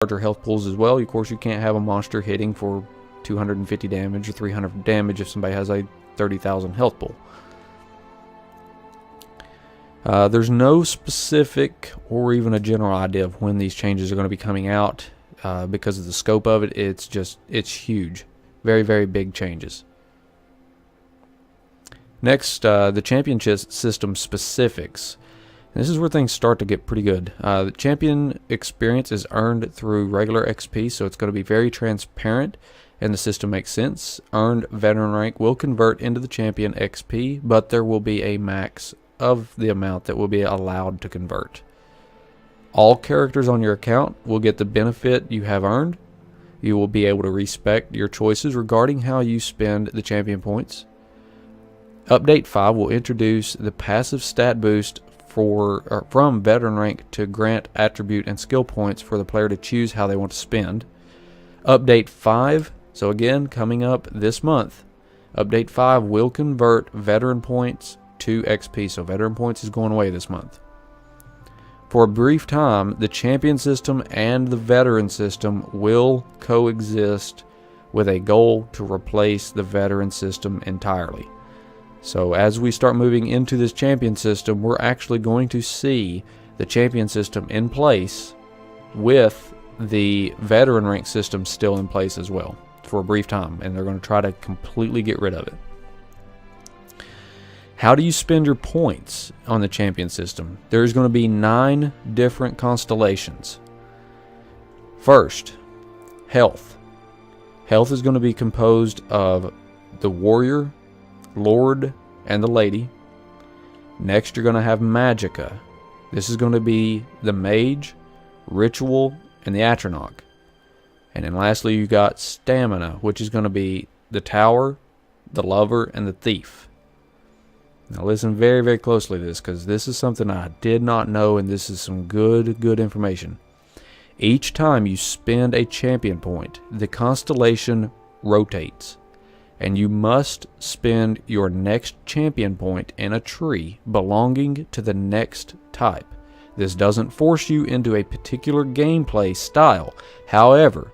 larger health pools as well. Of course, you can't have a monster hitting for 250 damage or 300 damage if somebody has a 30,000 health pool. There's no specific or even a general idea of when these changes are going to be coming out because of the scope of it. It's huge. Very, very big changes. Next, the championship system specifics. And this is where things start to get pretty good. The champion experience is earned through regular XP, so it's going to be very transparent and the system makes sense. Earned veteran rank will convert into the champion XP, but there will be a max of the amount that will be allowed to convert. All characters on your account will get the benefit you have earned. You will be able to respect your choices regarding how you spend the champion points. Update 5 will introduce the passive stat boost from veteran rank to grant attribute and skill points for the player to choose how they want to spend. Update 5, so again, coming up this month, Update 5 will convert veteran points to XP, so veteran points is going away this month. For a brief time, the champion system and the veteran system will coexist with a goal to replace the veteran system entirely. So as we start moving into this champion system, we're actually going to see the champion system in place with the veteran rank system still in place as well for a brief time, and they're going to try to completely get rid of it. How do you spend your points on the champion system? There's going to be 9 different constellations. First, health. Health is going to be composed of the warrior, Lord, and the Lady. Next, you're going to have Magicka. This is going to be the Mage, Ritual, and the Atronach. And then lastly, you got Stamina, which is going to be the Tower, the Lover, and the Thief. Now listen very, very closely to this, because this is something I did not know, and this is some good information. Each time you spend a champion point, the constellation rotates. And you must spend your next champion point in a tree belonging to the next type. This doesn't force you into a particular gameplay style. However,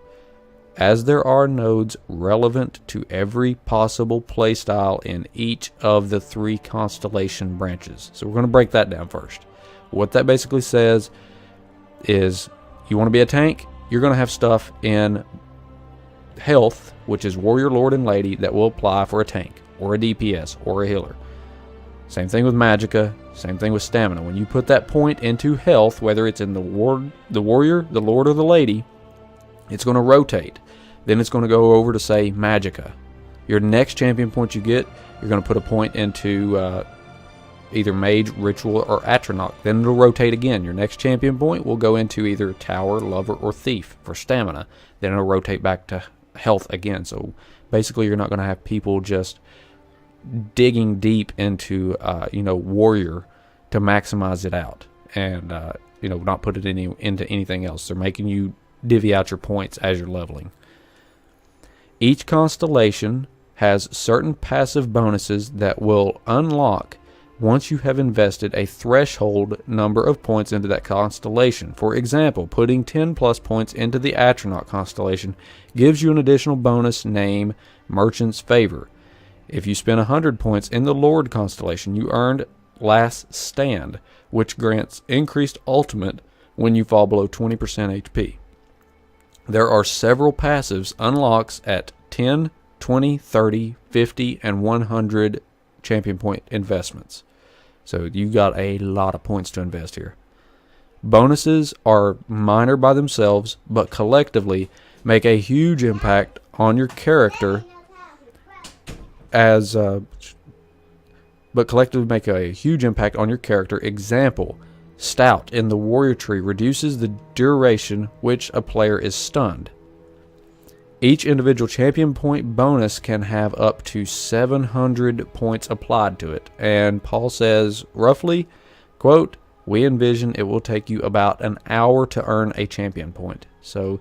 as there are nodes relevant to every possible playstyle in each of the 3 constellation branches. So we're going to break that down first. What that basically says is you want to be a tank, you're going to have stuff in health, which is warrior, lord, and lady, that will apply for a tank or a DPS or a healer. Same thing with Magicka, same thing with stamina. When you put that point into health, whether it's in the warrior, the lord, or the lady, it's going to rotate. Then it's going to go over to, say, Magicka. Your next champion point you get, you're going to put a point into either Mage, Ritual, or Atronach. Then it'll rotate again. Your next champion point will go into either Tower, Lover, or Thief for stamina. Then it'll rotate back to health again. So basically, you're not going to have people just digging deep into warrior to maximize it out and not put it into anything else. They're making you divvy out your points as you're leveling. Each constellation has certain passive bonuses that will unlock once you have invested a threshold number of points into that constellation. For example, putting 10 plus points into the Atronach constellation gives you an additional bonus named Merchant's Favor. If you spend 100 points in the Lord constellation, you earned Last Stand, which grants increased ultimate when you fall below 20% HP. There are several passives unlocks at 10, 20, 30, 50, and 100 champion point investments. So you got a lot of points to invest here. Bonuses are minor by themselves, but collectively make a huge impact on your character Example, Stout in the Warrior Tree reduces the duration which a player is stunned. Each individual champion point bonus can have up to 700 points applied to it. And Paul says, roughly, quote, we envision it will take you about an hour to earn a champion point. So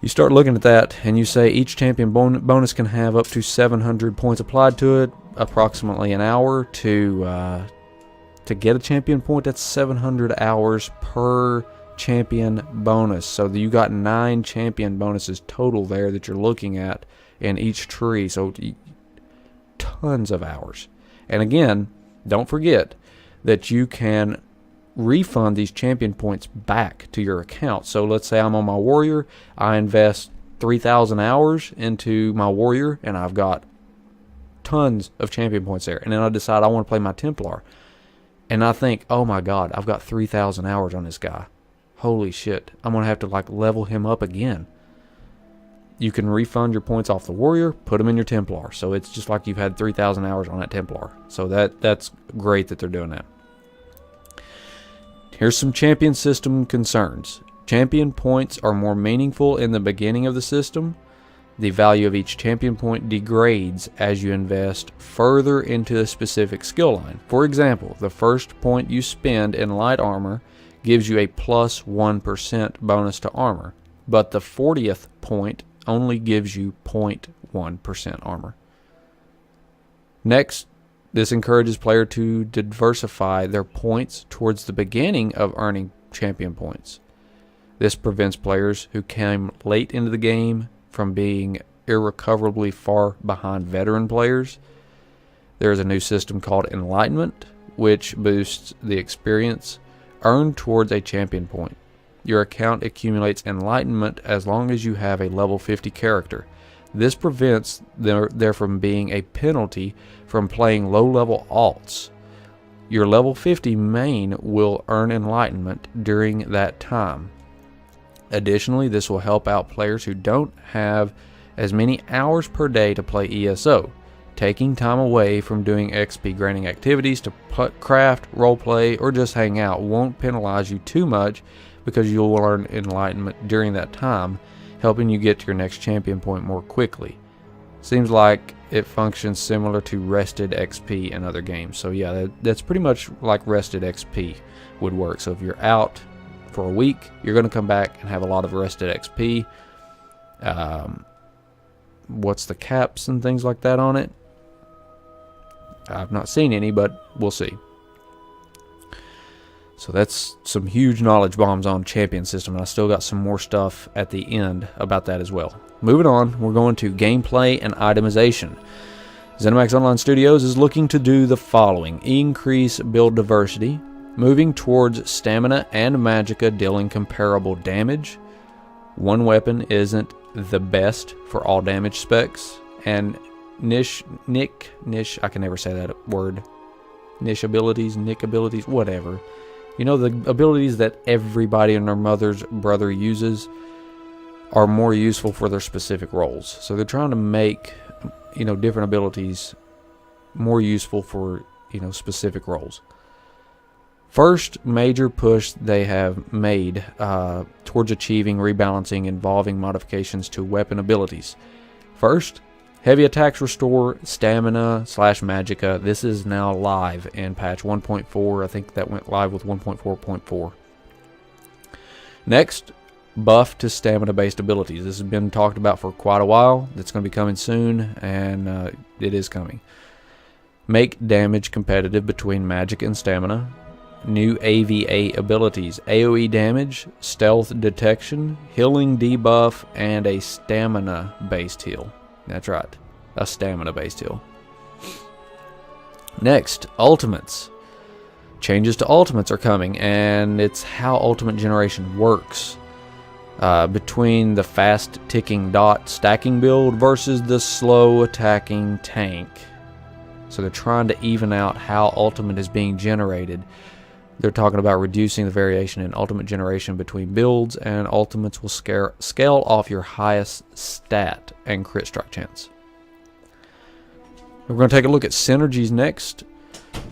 you start looking at that and you say each champion bonus can have up to 700 points applied to it, approximately an hour to get a champion point. That's 700 hours per champion bonus. So you got 9 champion bonuses total there that you're looking at in each tree. So tons of hours. And again, don't forget that you can refund these champion points back to your account. So let's say I'm on my warrior, I invest 3,000 hours into my warrior, and I've got tons of champion points there. And then I decide I want to play my Templar. And I think, oh my God, I've got 3,000 hours on this guy. Holy shit, I'm going to have to like level him up again. You can refund your points off the warrior, put them in your Templar. So it's just like you've had 3,000 hours on that Templar. So that's great that they're doing that. Here's some champion system concerns. Champion points are more meaningful in the beginning of the system. The value of each champion point degrades as you invest further into a specific skill line. For example, the first point you spend in light armor gives you a plus 1% bonus to armor, but the 40th point only gives you 0.1% armor. Next, this encourages players to diversify their points towards the beginning of earning champion points. This prevents players who came late into the game from being irrecoverably far behind veteran players. There is a new system called Enlightenment, which boosts the experience earned towards a champion point. Your account accumulates Enlightenment as long as you have a level 50 character. This prevents there from being a penalty from playing low-level alts. Your level 50 main will earn Enlightenment during that time. Additionally, this will help out players who don't have as many hours per day to play ESO. Taking time away from doing XP granting activities to craft, roleplay, or just hang out won't penalize you too much because you'll earn Enlightenment during that time, helping you get to your next champion point more quickly. Seems like it functions similar to rested XP in other games. So yeah, that's pretty much like rested XP would work. So if you're out for a week, you're going to come back and have a lot of rested XP. What's the caps and things like that on it? I've not seen any, but we'll see. So that's some huge knowledge bombs on champion system, and I still got some more stuff at the end about that as well. Moving on, we're going to gameplay and itemization. ZeniMax Online Studios is looking to do the following: increase build diversity, moving towards stamina and magicka dealing comparable damage. One weapon isn't the best for all damage specs, and niche, I can never say that word. Niche abilities, whatever. You know, the abilities that everybody and their mother's brother uses are more useful for their specific roles. So they're trying to make, different abilities more useful for, specific roles. First major push they have made towards achieving rebalancing involving modifications to weapon abilities. First, heavy attacks restore stamina / magicka. This is now live in patch 1.4. I think that went live with 1.4.4. Next, buff to stamina based abilities. This has been talked about for quite a while. It's going to be coming soon, and it is coming. Make damage competitive between magic and stamina. New AVA abilities: AoE damage, stealth detection, healing debuff, and a stamina based heal. That's right, a stamina based heal. Next, ultimates. Changes to ultimates are coming, and it's how ultimate generation works. Between the fast ticking dot stacking build versus the slow attacking tank. So they're trying to even out how ultimate is being generated. They're talking about reducing the variation in ultimate generation between builds, and ultimates will scale off your highest stat and crit strike chance. We're going to take a look at synergies next.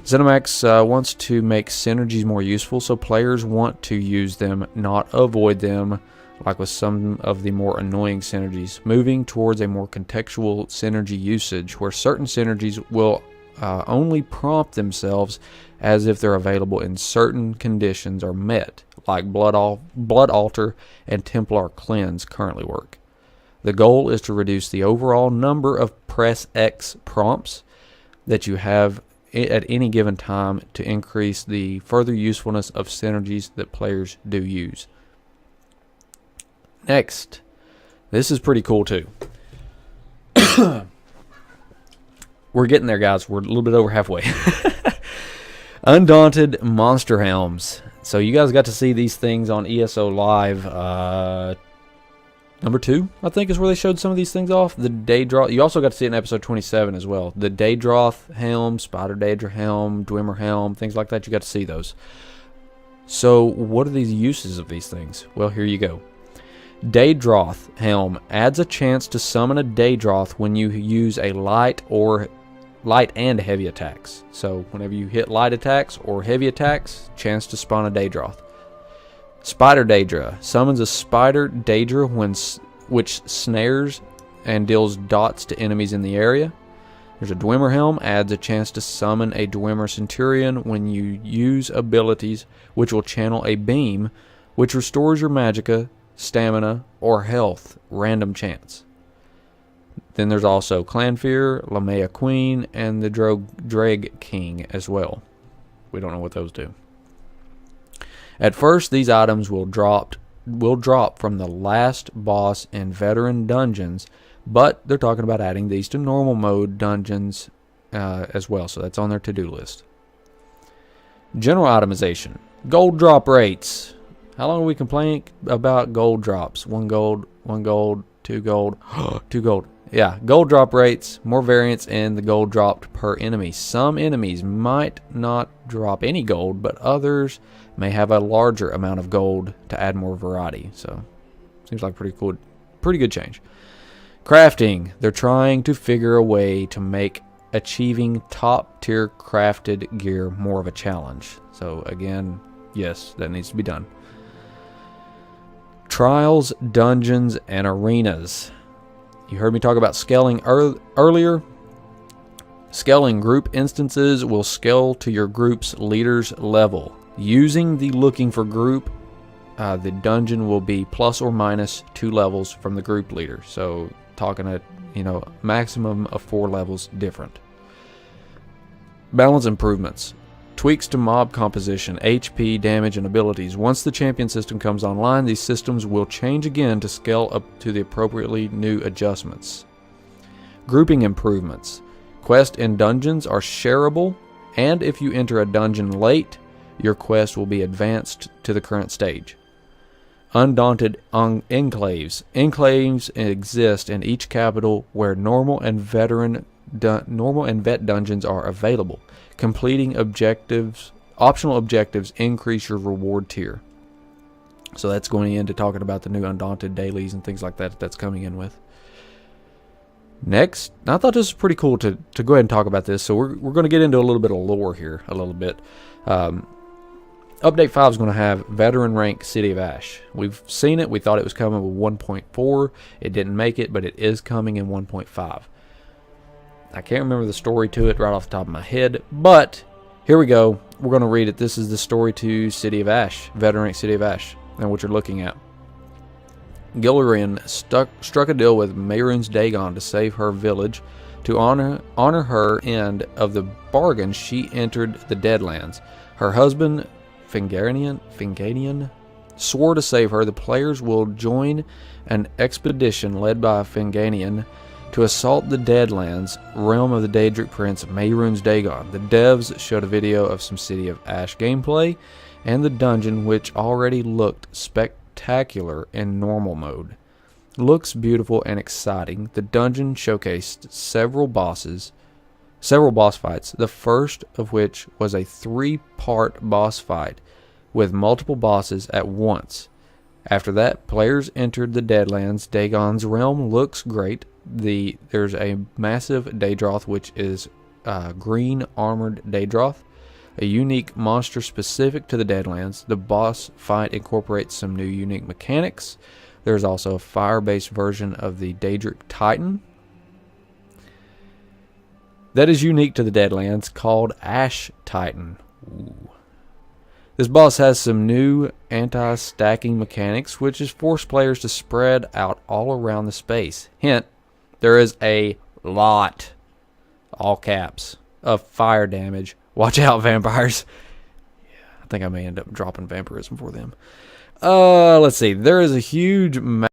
ZeniMax wants to make synergies more useful, so players want to use them, not avoid them, like with some of the more annoying synergies. Moving towards a more contextual synergy usage, where certain synergies will only prompt themselves as if they're available in certain conditions are met, like Blood Altar and Templar Cleanse currently work. The goal is to reduce the overall number of press X prompts that you have at any given time to increase the further usefulness of synergies that players do use. Next, this is pretty cool too. We're getting there, guys. We're a little bit over halfway. Undaunted Monster Helms. So you guys got to see these things on ESO Live. Number 2, I think, is where they showed some of these things off. The Daedroth. You also got to see it in episode 27 as well. The Daedroth helm, Spider Daedra helm, Dwemer helm, things like that. You got to see those. So what are these uses of these things? Well, here you go. Daedroth helm adds a chance to summon a Daedroth when you use a light and heavy attacks. So whenever you hit light attacks or heavy attacks, chance to spawn a Daedroth. Spider Daedra summons a Spider Daedra which snares and deals dots to enemies in the area. There's a Dwemer helm, adds a chance to summon a Dwemer Centurion when you use abilities which will channel a beam which restores your magicka, stamina, or health, random chance. Then there's also Clanfear, Lamea Queen, and the Dreg King as well. We don't know what those do. At first, these items will drop from the last boss in veteran dungeons, but they're talking about adding these to normal mode dungeons as well, so that's on their to-do list. General itemization. Gold drop rates. How long have we complained about gold drops? 1 gold, 1 gold, 2 gold, 2 gold. Yeah, gold drop rates, more variance in the gold dropped per enemy. Some enemies might not drop any gold, but others may have a larger amount of gold to add more variety. So, seems like pretty cool, pretty good change. Crafting. They're trying to figure a way to make achieving top tier crafted gear more of a challenge. So again, yes, that needs to be done. Trials, dungeons, and arenas. You heard me talk about scaling earlier. Scaling group instances will scale to your group's leader's level. Using the looking for group, the dungeon will be plus or minus 2 levels from the group leader. So talking at, maximum of 4 levels different. Balance improvements. Tweaks to mob composition, HP, damage, and abilities. Once the champion system comes online, these systems will change again to scale up to the appropriately new adjustments. Grouping improvements. Quests in dungeons are shareable, and if you enter a dungeon late, your quest will be advanced to the current stage. Undaunted enclaves. Enclaves exist in each capital where normal and vet dungeons are available. Completing optional objectives increase your reward tier. So that's going into talking about the new Undaunted dailies and things like that that's coming in with. Next, I thought this was pretty cool to go ahead and talk about this. So we're going to get into a little bit of lore here a little bit. Update 5 is going to have veteran rank City of Ash. We've seen it. We thought it was coming with 1.4. It didn't make it, but it is coming in 1.5. I can't remember the story to it right off the top of my head, but here we go. We're going to read it. This is the story to City of Ash, veteran rank City of Ash, and what you're looking at. Gillian struck a deal with Mehrunes Dagon to save her village. To honor her end of the bargain, she entered the Deadlands. Her husband, Fingadian, swore to save her. The players will join an expedition led by Fingadian to assault the Deadlands, realm of the Daedric prince Mehrunes Dagon. The devs showed a video of some City of Ash gameplay and the dungeon, which already looked spectacular in normal mode. Looks beautiful and exciting. The dungeon showcased several boss fights, the first of which was a 3-part boss fight with multiple bosses at once. After that, players entered the Deadlands. Dagon's realm looks great. There's a massive Daedroth, which is green armored Daedroth, a unique monster specific to the Deadlands. The boss fight incorporates some new unique mechanics. There's also a fire-based version of the Daedric Titan that is unique to the Deadlands, called Ash Titan. Ooh. This boss has some new anti-stacking mechanics, which is force players to spread out all around the space. Hint, there is a lot, all caps, of fire damage. Watch out, vampires. Yeah, I think I may end up dropping vampirism for them. Let's see. There is a huge